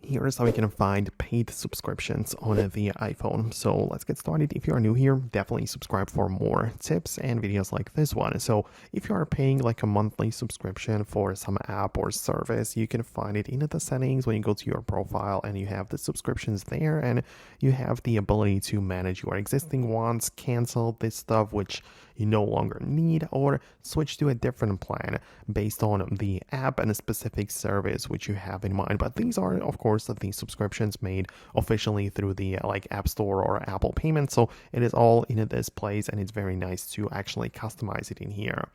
Here's how you can find paid subscriptions on the iPhone. So let's get started. If you are new here, definitely subscribe for more tips and videos like this one. So if you are paying like a monthly subscription for some app or service, you can find it in the settings when you go to your profile and you have the subscriptions there, and you have the ability to manage your existing ones, cancel this stuff which you no longer need, or switch to a different plan based on the app and a specific service which you have in mind. But these are, of course, the subscriptions made officially through the like App Store or Apple Payment. So it is all in this place, and it's very nice to actually customize it in here.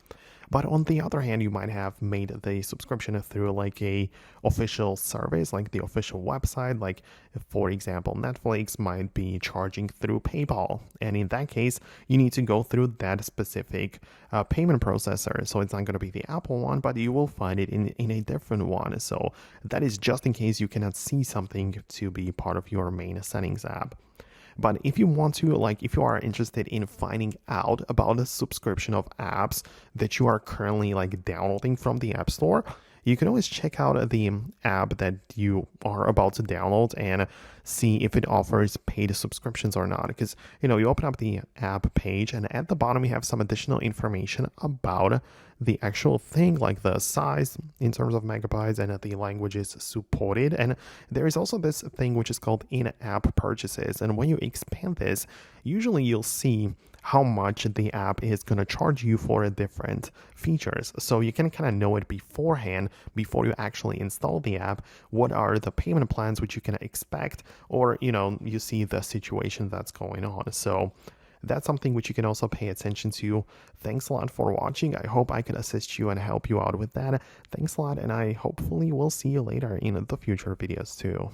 But on the other hand, you might have made the subscription through like a official service, like the official website. Like, for example, Netflix might be charging through PayPal, and in that case, you need to go through that specific payment processor. So it's not going to be the Apple one, but you will find it in a different one. So that is just in case you cannot see something to be part of your main settings app. But if you want to, like, if you are interested in finding out about the subscription of apps that you are currently like downloading from the App Store, you can always check out the app that you are about to download and see if it offers paid subscriptions or not. Because, you open up the app page, and at the bottom, you have some additional information about the actual thing, like the size in terms of megabytes and the languages supported. And there is also this thing which is called in-app purchases. And when you expand this, usually you'll see how much the app is going to charge you for different features. So you can kind of know it beforehand, before you actually install the app, what are the payment plans which you can expect, or, you see the situation that's going on. So that's something which you can also pay attention to. Thanks a lot for watching. I hope I could assist you and help you out with that. Thanks a lot, and I hopefully will see you later in the future videos too.